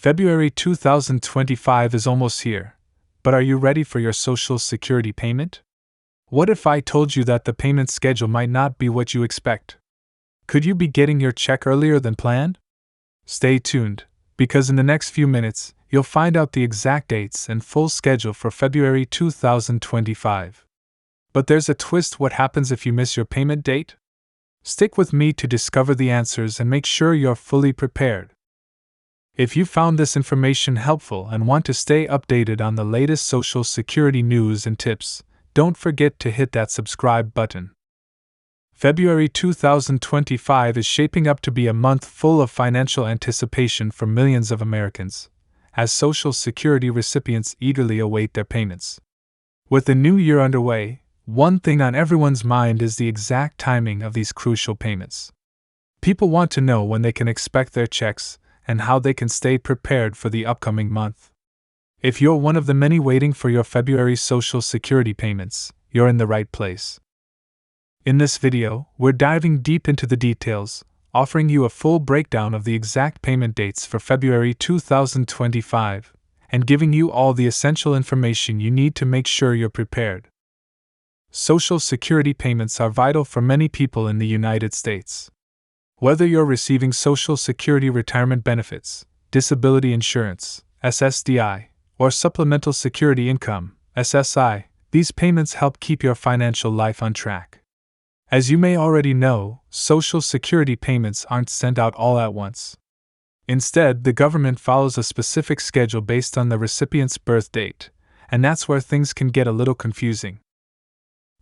February 2025 is almost here, but are you ready for your Social Security payment? What if I told you that the payment schedule might not be what you expect? Could you be getting your check earlier than planned? Stay tuned, because in the next few minutes, you'll find out the exact dates and full schedule for February 2025. But there's a twist: what happens if you miss your payment date? Stick with me to discover the answers and make sure you're fully prepared. If you found this information helpful and want to stay updated on the latest Social Security news and tips, don't forget to hit that subscribe button. February 2025 is shaping up to be a month full of financial anticipation for millions of Americans, as Social Security recipients eagerly await their payments. With the new year underway, one thing on everyone's mind is the exact timing of these crucial payments. People want to know when they can expect their checks and how they can stay prepared for the upcoming month. If you're one of the many waiting for your February Social Security payments, you're in the right place. In this video, we're diving deep into the details, offering you a full breakdown of the exact payment dates for February 2025, and giving you all the essential information you need to make sure you're prepared. Social Security payments are vital for many people in the United States. Whether you're receiving Social Security retirement benefits, disability insurance, SSDI, or supplemental security income, SSI, these payments help keep your financial life on track. As you may already know, Social Security payments aren't sent out all at once. Instead, the government follows a specific schedule based on the recipient's birth date, and that's where things can get a little confusing.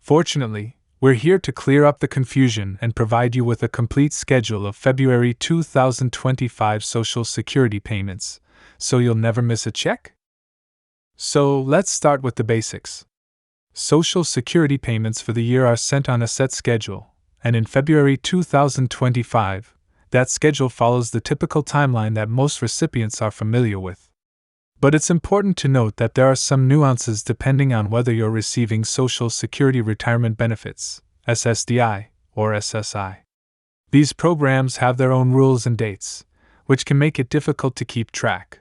Fortunately, we're here to clear up the confusion and provide you with a complete schedule of February 2025 Social Security payments, so you'll never miss a check? So, let's start with the basics. Social Security payments for the year are sent on a set schedule, and in February 2025, that schedule follows the typical timeline that most recipients are familiar with. But it's important to note that there are some nuances depending on whether you're receiving Social Security retirement benefits, SSDI, or SSI. These programs have their own rules and dates, which can make it difficult to keep track.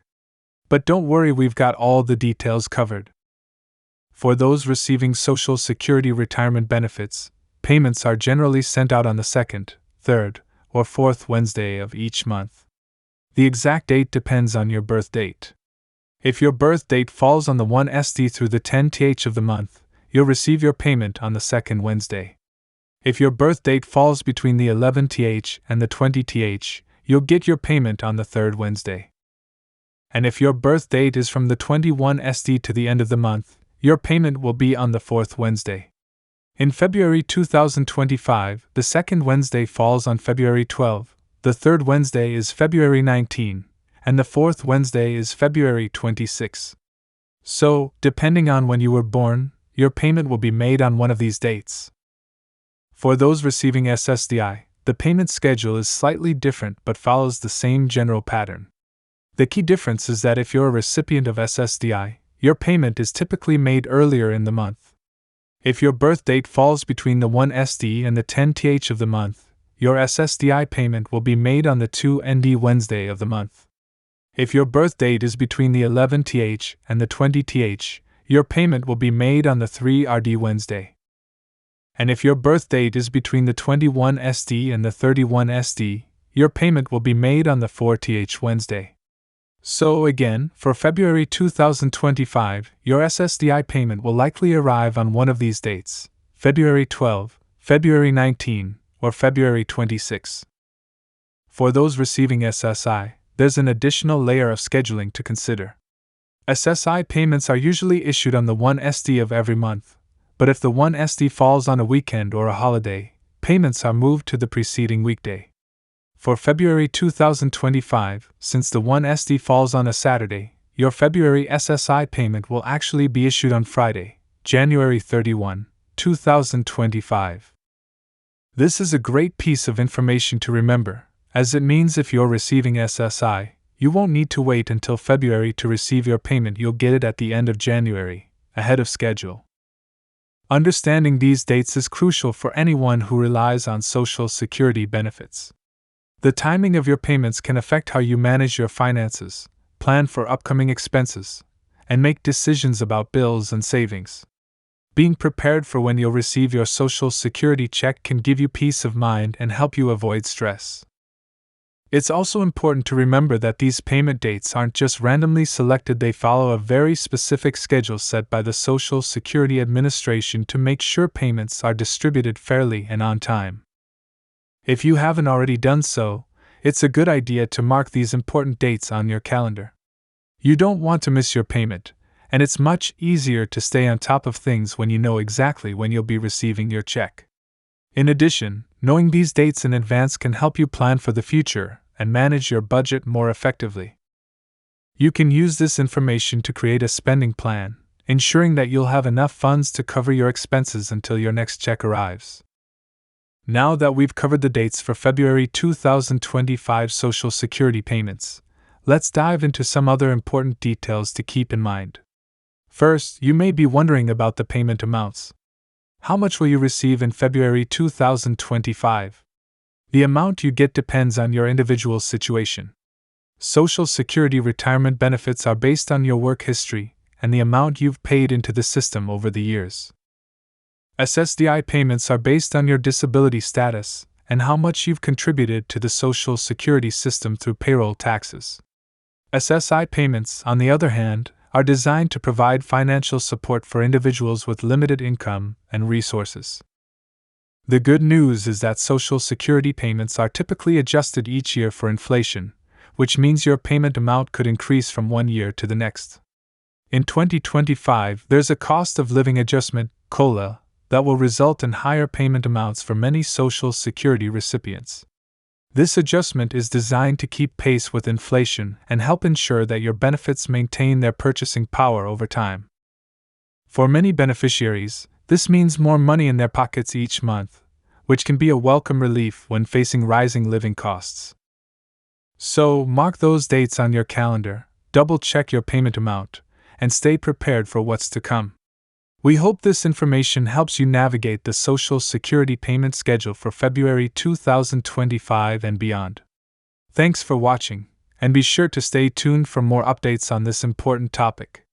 But don't worry, we've got all the details covered. For those receiving Social Security retirement benefits, payments are generally sent out on the second, third, or fourth Wednesday of each month. The exact date depends on your birth date. If your birth date falls on the 1st through the 10th of the month, you'll receive your payment on the second Wednesday. If your birth date falls between the 11th and the 20th, you'll get your payment on the third Wednesday. And if your birth date is from the 21st to the end of the month, your payment will be on the fourth Wednesday. In February 2025, the second Wednesday falls on February 12, the third Wednesday is February 19, and the fourth Wednesday is February 26. So, depending on when you were born, your payment will be made on one of these dates. For those receiving SSDI, the payment schedule is slightly different but follows the same general pattern. The key difference is that if you're a recipient of SSDI, your payment is typically made earlier in the month. If your birth date falls between the 1st and the 10th of the month, your SSDI payment will be made on the 2nd Wednesday of the month. If your birth date is between the 11th and the 20th, your payment will be made on the 3rd Wednesday. And if your birth date is between the 21st and the 31st, your payment will be made on the 4th Wednesday. So again, for February 2025, your SSDI payment will likely arrive on one of these dates: February 12, February 19, or February 26. For those receiving SSI, there's an additional layer of scheduling to consider. SSI payments are usually issued on the 1st of every month, but if the 1st falls on a weekend or a holiday, payments are moved to the preceding weekday. For February 2025, since the 1st falls on a Saturday, your February SSI payment will actually be issued on Friday, January 31, 2025. This is a great piece of information to remember, as it means if you're receiving SSI, you won't need to wait until February to receive your payment. You'll get it at the end of January, ahead of schedule. Understanding these dates is crucial for anyone who relies on Social Security benefits. The timing of your payments can affect how you manage your finances, plan for upcoming expenses, and make decisions about bills and savings. Being prepared for when you'll receive your Social Security check can give you peace of mind and help you avoid stress. It's also important to remember that these payment dates aren't just randomly selected, they follow a very specific schedule set by the Social Security Administration to make sure payments are distributed fairly and on time. If you haven't already done so, it's a good idea to mark these important dates on your calendar. You don't want to miss your payment, and it's much easier to stay on top of things when you know exactly when you'll be receiving your check. In addition, knowing these dates in advance can help you plan for the future and manage your budget more effectively. You can use this information to create a spending plan, ensuring that you'll have enough funds to cover your expenses until your next check arrives. Now that we've covered the dates for February 2025 Social Security payments, let's dive into some other important details to keep in mind. First, you may be wondering about the payment amounts. How much will you receive in February 2025? The amount you get depends on your individual situation. Social Security retirement benefits are based on your work history and the amount you've paid into the system over the years. SSDI payments are based on your disability status and how much you've contributed to the Social Security system through payroll taxes. SSI payments, on the other hand, are designed to provide financial support for individuals with limited income and resources. The good news is that Social Security payments are typically adjusted each year for inflation, which means your payment amount could increase from one year to the next. In 2025, there's a cost of living adjustment, COLA, that will result in higher payment amounts for many Social Security recipients. This adjustment is designed to keep pace with inflation and help ensure that your benefits maintain their purchasing power over time. For many beneficiaries, this means more money in their pockets each month, which can be a welcome relief when facing rising living costs. So, mark those dates on your calendar, double-check your payment amount, and stay prepared for what's to come. We hope this information helps you navigate the Social Security payment schedule for February 2025 and beyond. Thanks for watching, and be sure to stay tuned for more updates on this important topic.